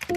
Hi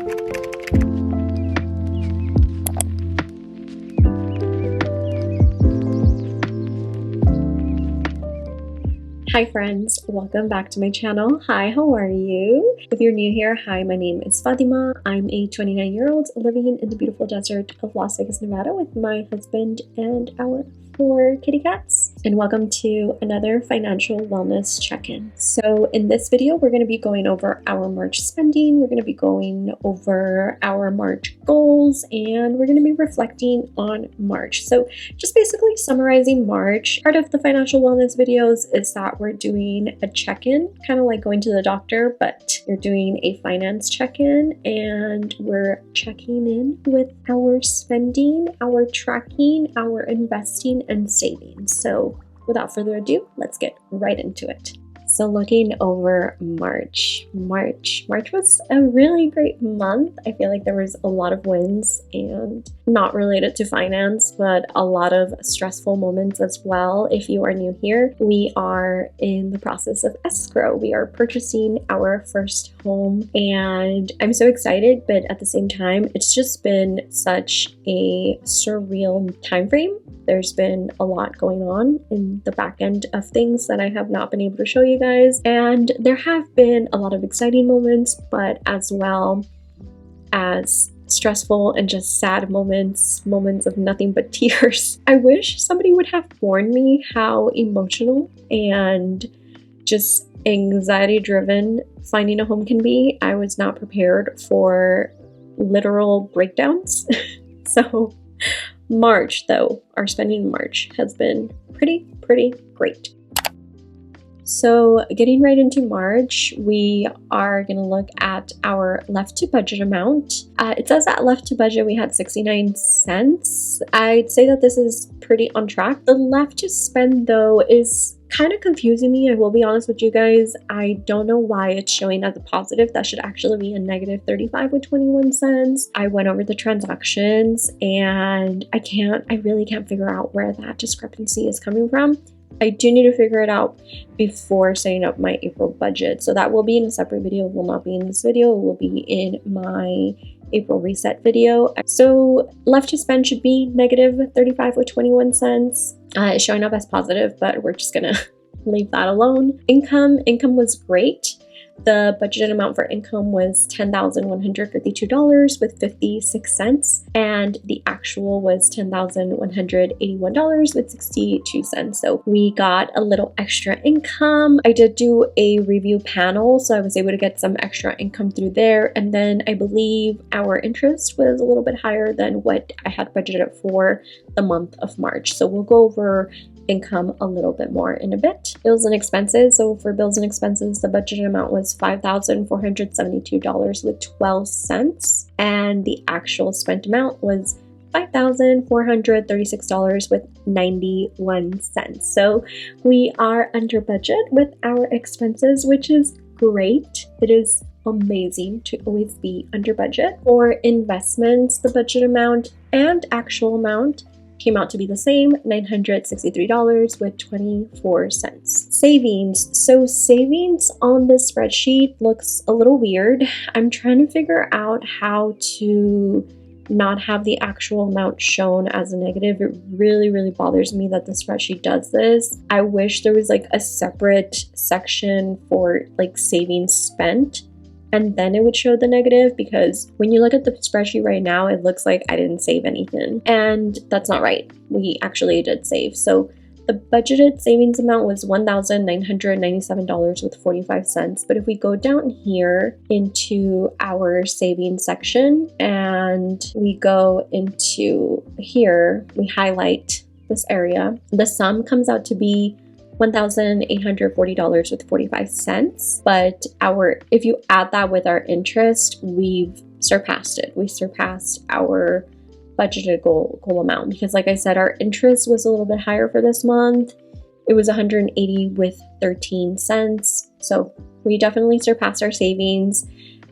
friends, welcome back to my channel. Hi, how are you? If you're new here, hi, my name is Fatima. I'm a 29-year-old living in the beautiful desert of Las Vegas, Nevada with my husband and our 4 kitty cats. And welcome to another financial wellness check-in. So in this video, we're going to be going over our March spending. We're going to be going over our March goals, and we're going to be reflecting on March. So just basically summarizing March. Part of the financial wellness videos is that we're doing a check-in, kind of like going to the doctor, but you're doing a finance check-in, and we're checking in with our spending, our tracking, our investing, and savings. So without further ado, let's get right into it. So looking over March was a really great month. I feel like there was a lot of wins, and not related to finance, but a lot of stressful moments as well. If you are new here, we are in the process of escrow. We are purchasing our first home, and I'm so excited, but at the same time, it's just been such a surreal time frame. There's been a lot going on in the back end of things that I have not been able to show you guys, and there have been a lot of exciting moments, but as well as stressful and just sad moments of nothing but tears. I wish somebody would have warned me how emotional and just anxiety driven finding a home can be. I was not prepared for literal breakdowns. So March, though, our spending in March has been pretty great. So getting right into March, we are going to look at our left to budget amount. It says that left to budget we had 69 cents. I'd say that this is pretty on track. The left to spend, though, is kind of confusing me. I will be honest with you guys. I don't know why it's showing as a positive. That should actually be a negative 35 with 21 cents. I went over the transactions, and I really can't figure out where that discrepancy is coming from. I do need to figure it out before setting up my April budget. So that will be in a separate video. It will not be in this video. It will be in my April reset video. So left to spend should be negative 35 with 21 cents. It's showing up as positive, but we're just gonna leave that alone. Income was great. The budgeted amount for income was $10,152 with 56 cents, and the actual was $10,181 with 62 cents. So we got a little extra income. I did do a review panel, so I was able to get some extra income through there. And then I believe our interest was a little bit higher than what I had budgeted for the month of March. So we'll go over income a little bit more in a bit. Bills and expenses. So for bills and expenses, the budgeted amount was $5,472 with 12 cents, and the actual spent amount was $5,436 with 91 cents. So we are under budget with our expenses, which is great. It is amazing to always be under budget. For investments, the budget amount and actual amount came out to be the same, $963 with 24 cents. Savings. So savings on this spreadsheet looks a little weird. I'm trying to figure out how to not have the actual amount shown as a negative. It really bothers me that the spreadsheet does this. I wish there was like a separate section for like savings spent, and then it would show the negative, because when you look at the spreadsheet right now, it looks like I didn't save anything, and that's not right. We actually did save. So the budgeted savings amount was $1,997 with 45 cents. But if we go down here into our savings section and we go into here, we highlight this area, the sum comes out to be $1,840 with 45 cents. But if you add that with our interest, we've surpassed it. We surpassed our budgeted goal amount, because like I said, our interest was a little bit higher for this month. It was $180 with 13 cents. So we definitely surpassed our savings.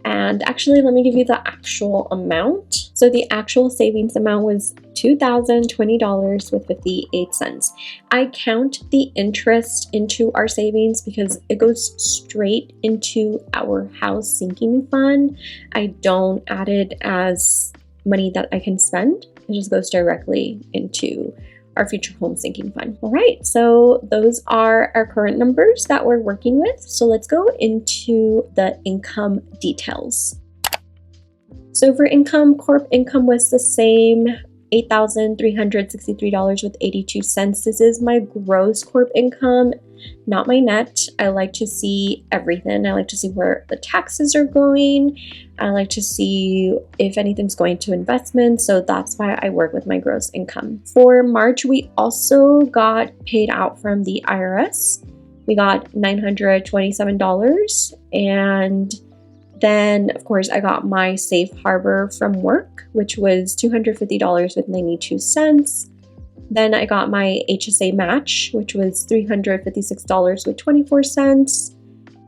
And actually, let me give you the actual amount. So the actual savings amount was $2,020 with 58 cents. I count the interest into our savings because it goes straight into our house sinking fund. I don't add it as money that I can spend. It just goes directly into our future home sinking fund. All right, so those are our current numbers that we're working with. So let's go into the income details. So for income, corp income was the same, $8,363 with 82 cents. This is my gross corp income, not my net. I like to see everything. I like to see where the taxes are going. I like to see if anything's going to investments. So that's why I work with my gross income. For March, we also got paid out from the IRS. We got $927, and then, of course, I got my safe harbor from work, which was $250 with 92 cents. Then I got my HSA match, which was $356 with 24 cents.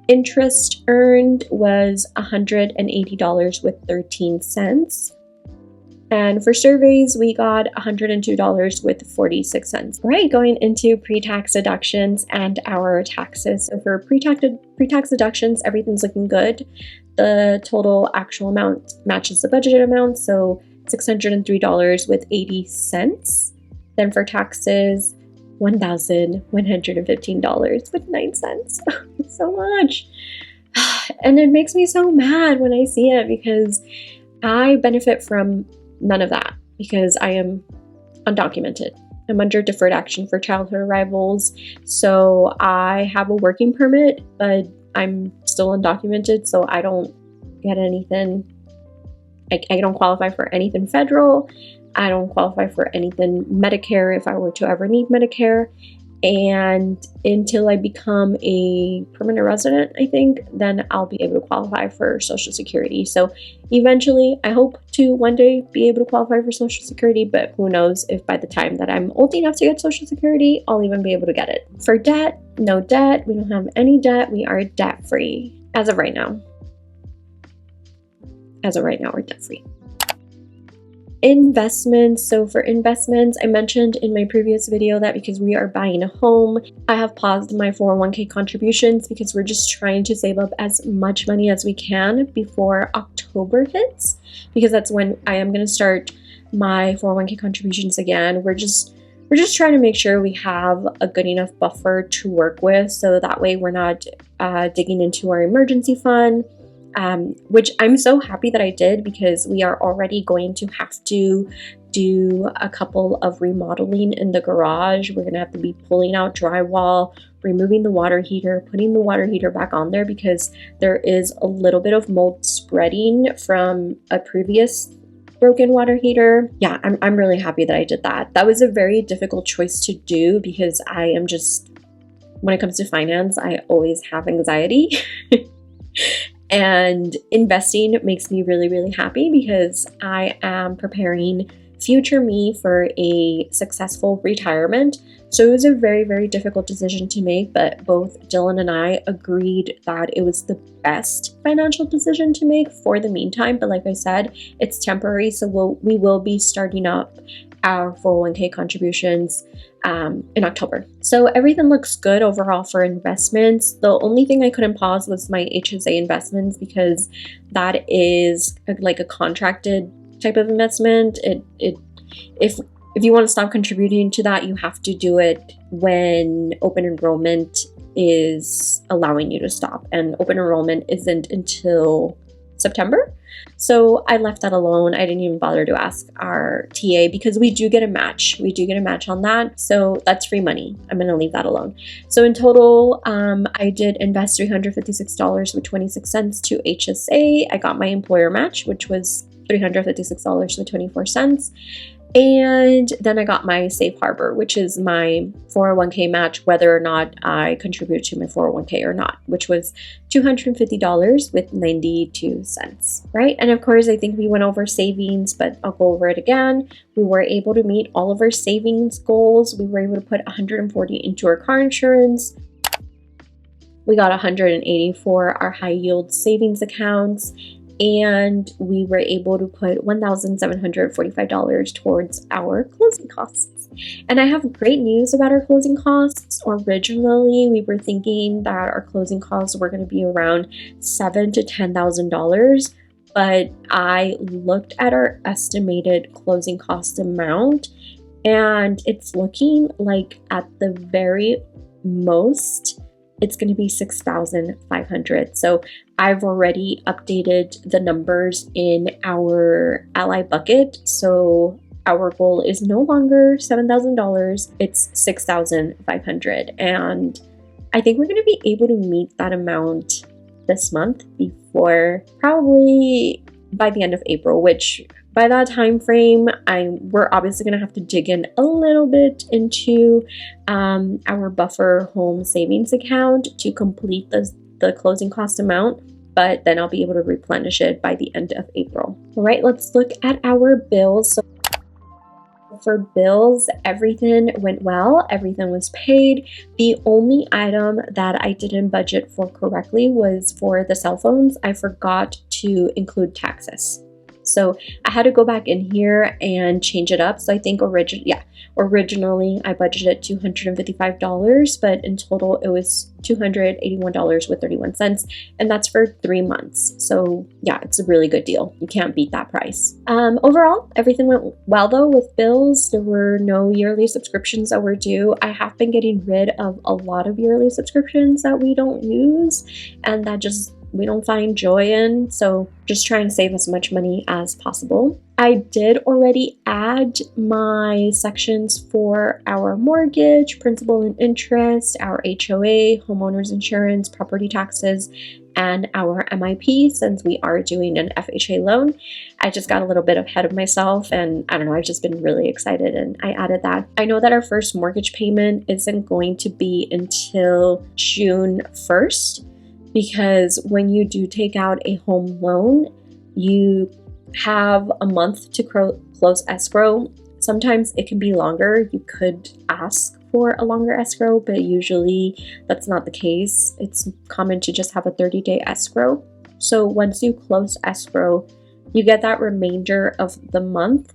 Interest earned was $180 with 13 cents. And for surveys, we got $102 with 46 cents. All right, going into pre-tax deductions and our taxes. So for pre-tax deductions, everything's looking good. The total actual amount matches the budgeted amount, so $603 with 80 cents. Then for taxes, $1,115 with 9 cents. So much. And it makes me so mad when I see it because I benefit from none of that because I am undocumented. I'm under deferred action for childhood arrivals. So I have a working permit, but I'm still undocumented, so I don't get anything. I don't qualify for anything federal. I don't qualify for anything Medicare if I were to ever need Medicare. And until I become a permanent resident, I think, then I'll be able to qualify for Social Security. So eventually, I hope to one day be able to qualify for Social Security, but who knows if by the time that I'm old enough to get Social Security, I'll even be able to get it. For debt, no debt. We don't have any debt. We are debt-free as of right now. As of right now, we're debt-free. Investments. So for investments, I mentioned in my previous video that because we are buying a home, I have paused my 401k contributions because we're just trying to save up as much money as we can before October hits, because that's when I am going to start my 401k contributions again. We're just trying to make sure we have a good enough buffer to work with, so that way we're not digging into our emergency fund. Which I'm so happy that I did, because we are already going to have to do a couple of remodeling in the garage. We're going to have to be pulling out drywall, removing the water heater, putting the water heater back on there because there is a little bit of mold spreading from a previous broken water heater. Yeah, I'm really happy that I did that. That was a very difficult choice to do because I am just, when it comes to finance, I always have anxiety. And investing makes me really, really happy because I am preparing future me for a successful retirement. So it was a very, very difficult decision to make, but both Dylan and I agreed that it was the best financial decision to make for the meantime. But like I said, it's temporary, so we will be starting up our 401k contributions in October. So everything looks good overall for investments. The only thing I couldn't pause was my HSA investments because that is like a contracted type of investment. If you want to stop contributing to that, you have to do it when open enrollment is allowing you to stop, and open enrollment isn't until September. So I left that alone. I didn't even bother to ask our TA because we do get a match. We do get a match on that. So that's free money. I'm going to leave that alone. So in total, I did invest $356 with 26 cents to HSA. I got my employer match, which was $356 with 24 cents. And then I got my safe harbor, which is my 401k match, whether or not I contribute to my 401k or not, which was $250 with 92 cents, right? And of course, I think we went over savings, but I'll go over it again. We were able to meet all of our savings goals. We were able to put $140 into our car insurance. We got $180 for our high yield savings accounts. and we were able to put $1,745 towards our closing costs. And I have great news about our closing costs. Originally, we were thinking that our closing costs were going to be around $7,000 to $10,000, but I looked at our estimated closing cost amount, and it's looking like at the very most, it's going to be $6,500. So I've already updated the numbers in our Ally bucket. So our goal is no longer $7,000, it's $6,500. And I think we're going to be able to meet that amount this month before probably by the end of April, which by that time frame, we're obviously going to have to dig in a little bit into our buffer home savings account to complete the closing cost amount, but then I'll be able to replenish it by the end of April. All right, let's look at our bills. So for bills, everything went well. Everything was paid. The only item that I didn't budget for correctly was for the cell phones. I forgot to include taxes. So I had to go back in here and change it up. So I think originally I budgeted $255, but in total it was $281.31, and that's for 3 months. So yeah, it's a really good deal. You can't beat that price. Overall, everything went well though with bills. There were no yearly subscriptions that were due. I have been getting rid of a lot of yearly subscriptions that we don't use and that we don't find joy in, so just trying to save as much money as possible. I did already add my sections for our mortgage, principal and interest, our HOA, homeowners insurance, property taxes, and our MIP since we are doing an FHA loan. I just got a little bit ahead of myself, and I don't know, I've just been really excited and I added that. I know that our first mortgage payment isn't going to be until June 1st. Because when you do take out a home loan, you have a month to close escrow. Sometimes it can be longer. You could ask for a longer escrow, but usually that's not the case. It's common to just have a 30-day escrow. So once you close escrow, you get that remainder of the month,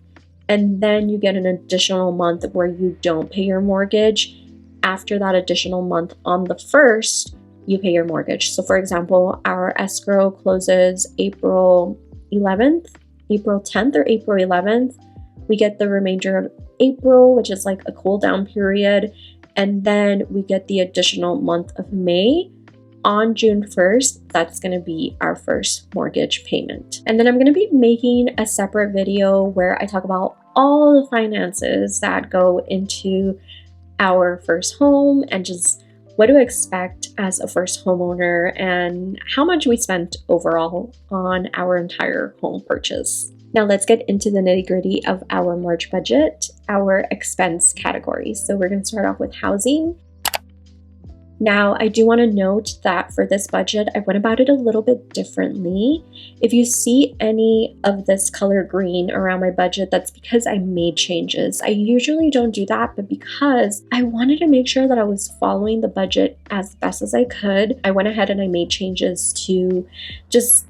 and then you get an additional month where you don't pay your mortgage. After that additional month on the 1st, you pay your mortgage. So for example, our escrow closes April 11th, April 10th or April 11th. We get the remainder of April, which is like a cool down period. And then we get the additional month of May. On June 1st, that's going to be our first mortgage payment. And then I'm going to be making a separate video where I talk about all the finances that go into our first home and just what to expect as a first homeowner and how much we spent overall on our entire home purchase. Now let's get into the nitty-gritty of our March budget, our expense categories. So we're going to start off with housing. Now, I do want to note that for this budget, I went about it a little bit differently. If you see any of this color green around my budget, that's because I made changes. I usually don't do that, but because I wanted to make sure that I was following the budget as best as I could, I went ahead and I made changes to just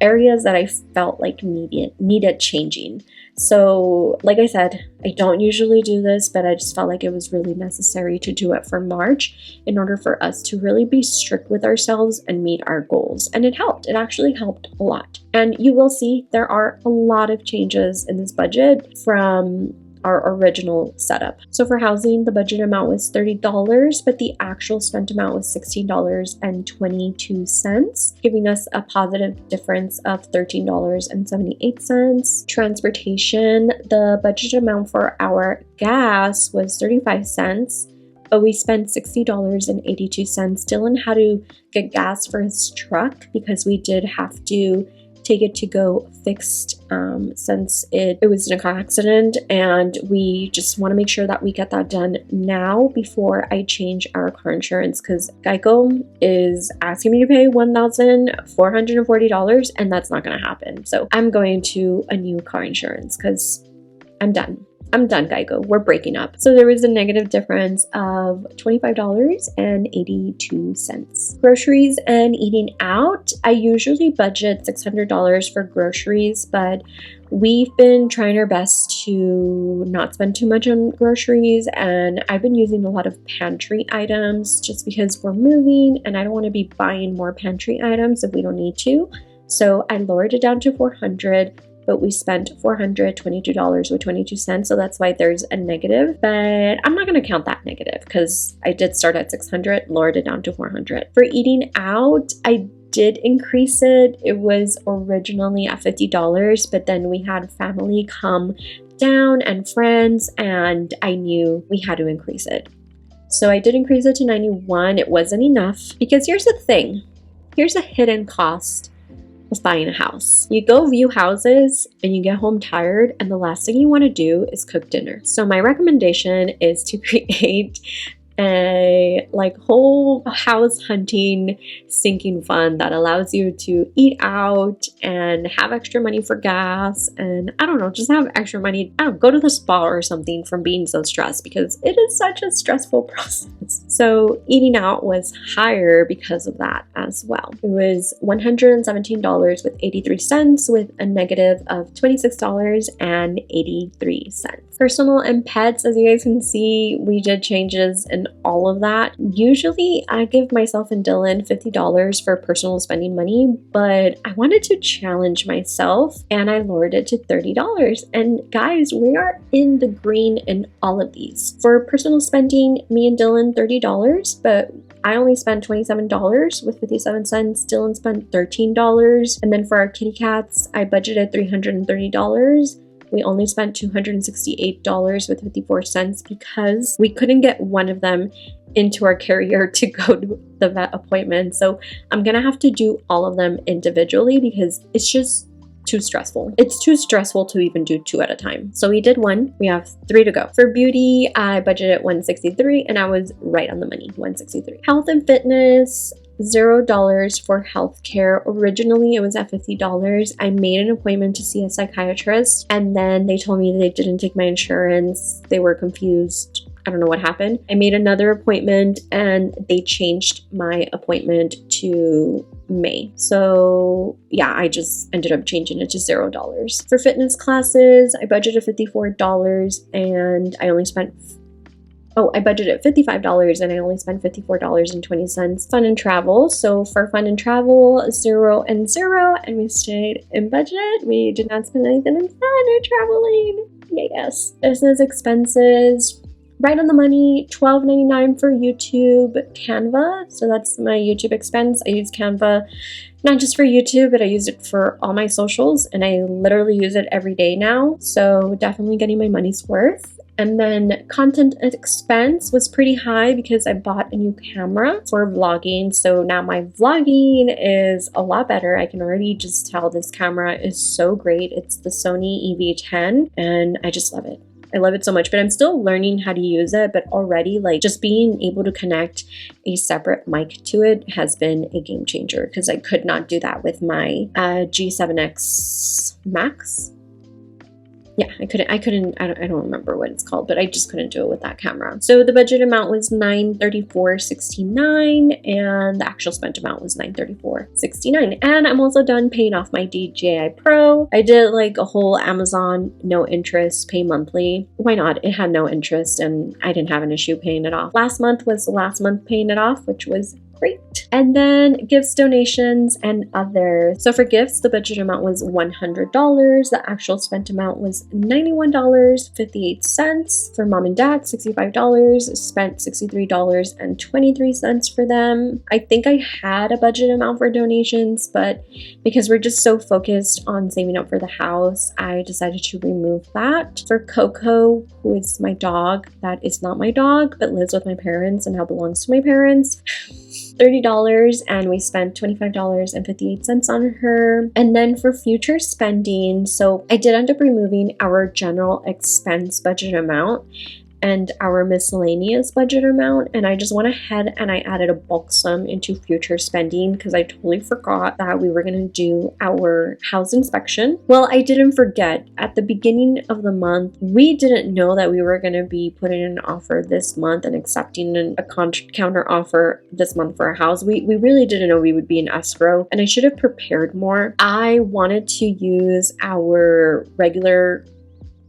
areas that I felt like needed changing. So like I said, I don't usually do this, but I just felt like it was really necessary to do it for March in order for us to really be strict with ourselves and meet our goals. And it helped. It actually helped a lot. And you will see there are a lot of changes in this budget from our original setup. So for housing, the budget amount was $30, but the actual spent amount was $16.22, giving us a positive difference of $13.78. Transportation, the budget amount for our gas was 35 cents, but we spent $60.82. Dylan had to get gas for his truck because we did have to take it to go fixed since it was in a car accident, and we just want to make sure that we get that done now before I change our car insurance, because Geico is asking me to pay $1,440 and that's not going to happen. So I'm going to a new car insurance because I'm done. I'm done, Geico. We're breaking up. So there was a negative difference of $25.82. Groceries and eating out. I usually budget $600 for groceries, but we've been trying our best to not spend too much on groceries, and I've been using a lot of pantry items just because we're moving and I don't want to be buying more pantry items if we don't need to. So I lowered it down to $400, but we spent $422.22, so that's why there's a negative. But I'm not going to count that negative because I did start at $600, lowered it down to $400. For eating out, I did increase it. It was originally at $50, but then we had family come down and friends, and I knew we had to increase it. So I did increase it to $91. It wasn't enough because here's the thing. Here's a hidden cost of buying a house. You go view houses and you get home tired, and the last thing you want to do is cook dinner. So my recommendation is to create a whole house hunting sinking fund that allows you to eat out and have extra money for gas, and I don't know, just have extra money. I don't know, go to the spa or something from being so stressed, because it is such a stressful process. So eating out was higher because of that as well. It was $117.83 with a negative of $26.83. Personal and pets, as you guys can see, we did changes in all of that. Usually I give myself and Dylan $50 for personal spending money, but I wanted to challenge myself and I lowered it to $30. And guys, we are in the green in all of these. For personal spending, me and Dylan $30, but I only spent $27 with 57 cents. Dylan spent $13. And then for our kitty cats, I budgeted $330. We only spent $268 with 54 cents because we couldn't get one of them into our carrier to go to the vet appointment. So I'm gonna have to do all of them individually because it's just too stressful. It's too stressful to even do 2 at a time. So we did 1, we have 3 to go. For beauty, I budgeted $163 and I was right on the money, $163. Health and fitness, $0 for healthcare. Originally it was at $50. I made an appointment to see a psychiatrist and then they told me they didn't take my insurance. They were confused. I don't know what happened. I made another appointment and they changed my appointment to May. So yeah, I just ended up changing it to $0. For fitness classes, I budgeted $54 and I only spent I budgeted $55 and I only spent $54.20. Fun and travel. So for fun and travel, 0 and 0, and we stayed in budget. We did not spend anything on fun or traveling. Yes. Business expenses, right on the money, $12.99 for YouTube Canva. So that's my YouTube expense. I use Canva not just for YouTube, but I use it for all my socials, and I literally use it every day now. So definitely getting my money's worth. And then content expense was pretty high because I bought a new camera for vlogging. So now my vlogging is a lot better. I can already just tell this camera is so great. It's the Sony EV10 and I just love it. I love it so much, but I'm still learning how to use it. But already, just being able to connect a separate mic to it has been a game changer because I could not do that with my G7X Max. Yeah, I don't remember what it's called, but I just couldn't do it with that camera. So the budget amount was $934.69 and the actual spent amount was $934.69. And I'm also done paying off my DJI Pro. I did a whole Amazon no interest pay monthly. Why not? It had no interest and I didn't have an issue paying it off. Last month was the last month paying it off, which was great. And then gifts, donations, and others. So for gifts, the budget amount was $100. The actual spent amount was $91.58. For mom and dad, $65. Spent $63.23 for them. I think I had a budget amount for donations, but because we're just so focused on saving up for the house, I decided to remove that. For Coco, who is my dog, that is not my dog, but lives with my parents and now belongs to my parents, $30, and we spent $25.58 on her. And then for future spending, so I did end up removing our general expense budget amount and our miscellaneous budget amount, and I just went ahead and I added a bulk sum into future spending because I totally forgot that we were going to do our house inspection. Well, I didn't forget. At the beginning of the month, we didn't know that we were going to be putting in an offer this month and accepting a counter offer this month for a house. We really didn't know we would be in escrow, and I should have prepared more. I wanted to use our regular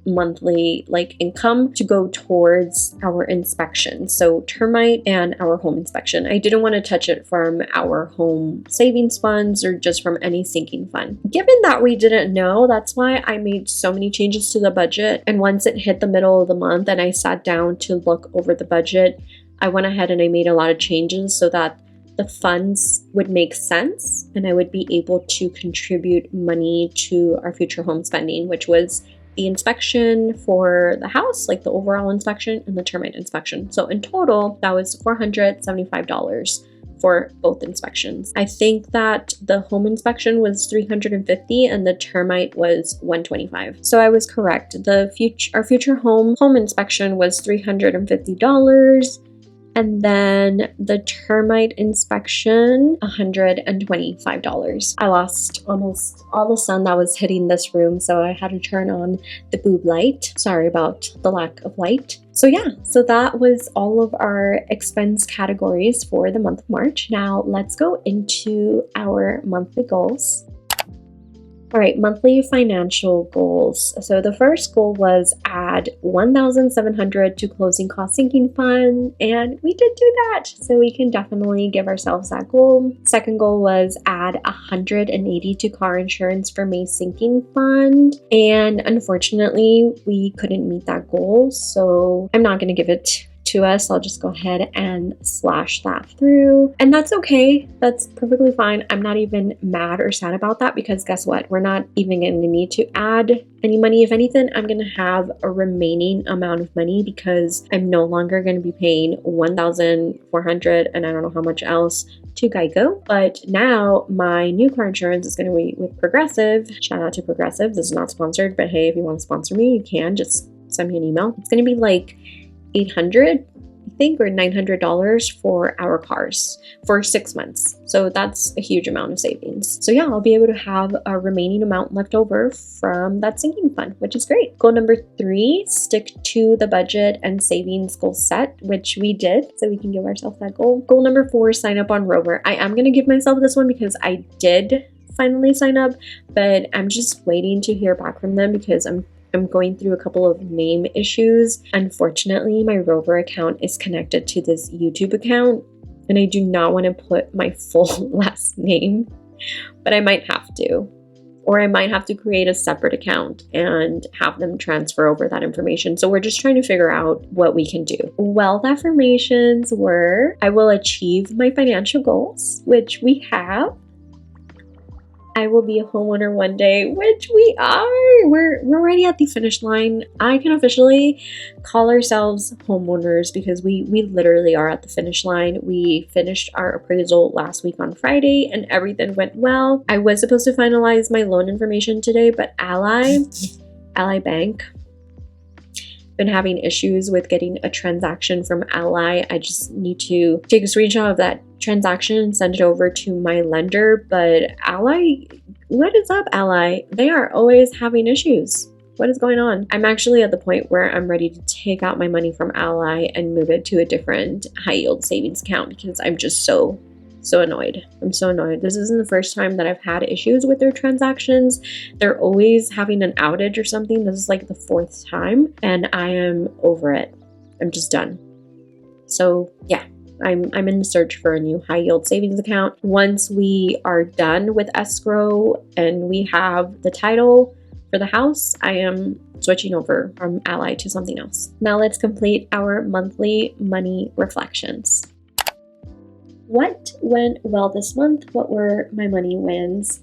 monthly income to go towards our inspection, so termite and our home inspection. I didn't want to touch it from our home savings funds or just from any sinking fund. Given that we didn't know, that's why I made so many changes to the budget, and once it hit the middle of the month and I sat down to look over the budget, I went ahead and I made a lot of changes so that the funds would make sense and I would be able to contribute money to our future home spending, which was the inspection for the house, like the overall inspection and the termite inspection. So in total, that was $475 for both inspections. I think that the home inspection was $350 and the termite was $125. So I was correct. Our future home inspection was $350. And then the termite inspection, $125. I lost almost all the sun that was hitting this room, so I had to turn on the boob light. Sorry about the lack of light. So yeah, so that was all of our expense categories for the month of March. Now let's go into our monthly goals. All right, monthly financial goals. So the first goal was add $1,700 to closing cost sinking fund, and we did do that. So we can definitely give ourselves that goal. Second goal was add $180 to car insurance for May sinking fund, and unfortunately, we couldn't meet that goal. So I'm not going to give it to us. I'll just go ahead and slash that through, and that's okay. That's perfectly fine. I'm not even mad or sad about that because guess what? We're not even going to need to add any money. If anything, I'm going to have a remaining amount of money because I'm no longer going to be paying $1,400 and I don't know how much else to Geico. But now my new car insurance is going to be with Progressive. Shout out to Progressive. This is not sponsored, but hey, if you want to sponsor me, you can just send me an email. It's going to be like $800, I think, or $900 for our cars for 6 months. So that's a huge amount of savings. So yeah, I'll be able to have a remaining amount left over from that sinking fund, which is great. Goal number 3, stick to the budget and savings goal set, which we did. So we can give ourselves that goal. Goal number 4, sign up on Rover. I am going to give myself this one because I did finally sign up, but I'm just waiting to hear back from them because I'm going through a couple of name issues. Unfortunately, my Rover account is connected to this YouTube account, and I do not want to put my full last name, but I might have to. Or I might have to create a separate account and have them transfer over that information. So we're just trying to figure out what we can do. Wealth affirmations were, I will achieve my financial goals, which we have. I will be a homeowner one day, which we are. We're already at the finish line. I can officially call ourselves homeowners because we literally are at the finish line. We finished our appraisal last week on Friday and everything went well. I was supposed to finalize my loan information today, but Ally Bank, been having issues with getting a transaction from Ally. I just need to take a screenshot of that transaction and send it over to my lender. But Ally, what is up, Ally? They are always having issues. What is going on? I'm actually at the point where I'm ready to take out my money from Ally and move it to a different high yield savings account because I'm just so annoyed. I'm so annoyed. This isn't the first time that I've had issues with their transactions. They're always having an outage or something. This is like the 4th time and I am over it. I'm just done. So yeah, I'm in the search for a new high yield savings account. Once we are done with escrow and we have the title for the house, I am switching over from Ally to something else. Now let's complete our monthly money reflections. What went well this month? What were my money wins?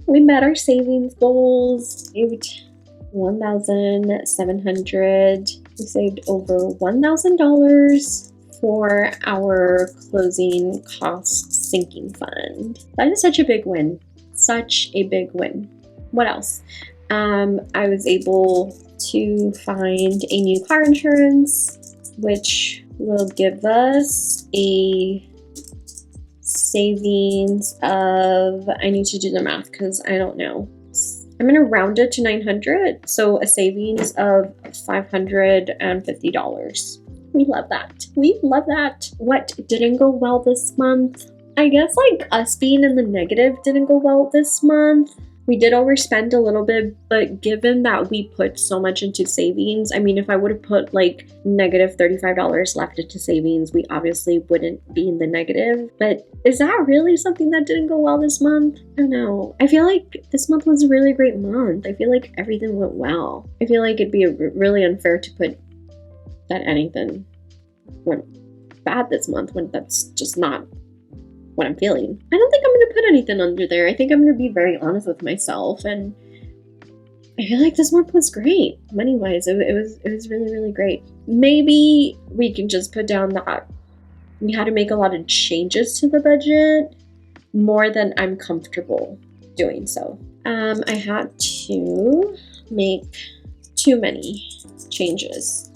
We met our savings goals, saved $1,700. We saved over $1,000 for our closing cost sinking fund. That is such a big win. Such a big win. What else? I was able to find a new car insurance, which will give us a savings of, I need to do the math because I don't know. I'm going to round it to 900, so a savings of $550. We love that. We love that. What didn't go well this month? I guess like us being in the negative didn't go well this month. We did overspend a little bit, but given that we put so much into savings, I mean, if I would have put like negative $35 left into savings, we obviously wouldn't be in the negative. But is that really something that didn't go well this month? I don't know. I feel like this month was a really great month. I feel like everything went well. I feel like it'd be really unfair to put that anything went bad this month when that's just not what I'm feeling. I don't think I'm going to put anything under there. I think I'm going to be very honest with myself, and I feel like this month was great money-wise. It was really, really great. Maybe we can just put down that we had to make a lot of changes to the budget more than I'm comfortable doing so. I had to make too many changes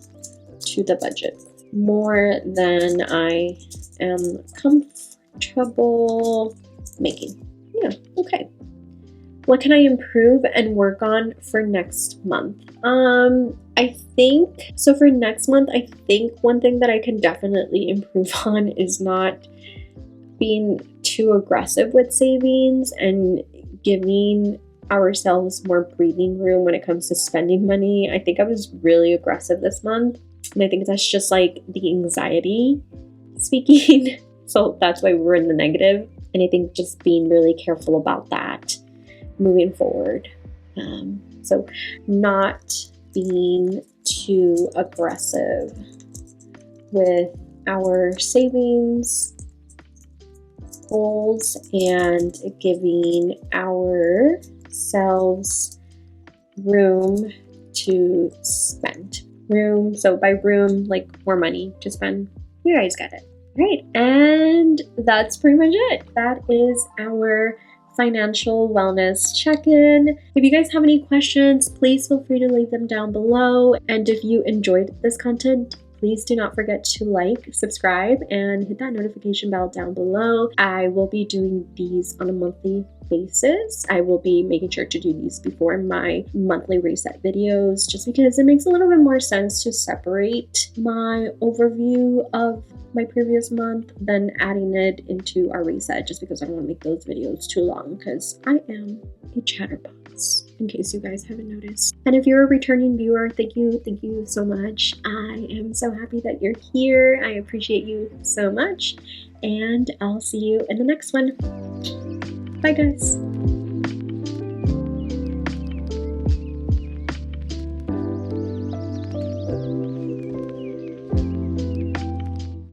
to the budget, more than I am comfortable making. Yeah, okay. What can I improve and work on for next month? I think, so for next month, I think one thing that I can definitely improve on is not being too aggressive with savings and giving ourselves more breathing room when it comes to spending money. I think I was really aggressive this month, and I think that's just like the anxiety speaking. So that's why we're in the negative. And I think just being really careful about that moving forward. So not being too aggressive with our savings goals and giving ourselves room to spend. Room, so by room, like more money to spend. You guys get it. Right, and that's pretty much it. That is our financial wellness check-in. If you guys have any questions, please feel free to leave them down below. And if you enjoyed this content, please do not forget to like, subscribe, and hit that notification bell down below. I will be doing these on a monthly basis. I will be making sure to do these before my monthly reset videos, just because it makes a little bit more sense to separate my overview of my previous month than adding it into our reset, just because I don't want to make those videos too long, because I am a chatterbox, in case you guys haven't noticed. And if you're a returning viewer, thank you so much. I am so happy that you're here. I appreciate you so much, and I'll see you in the next one. Bye guys.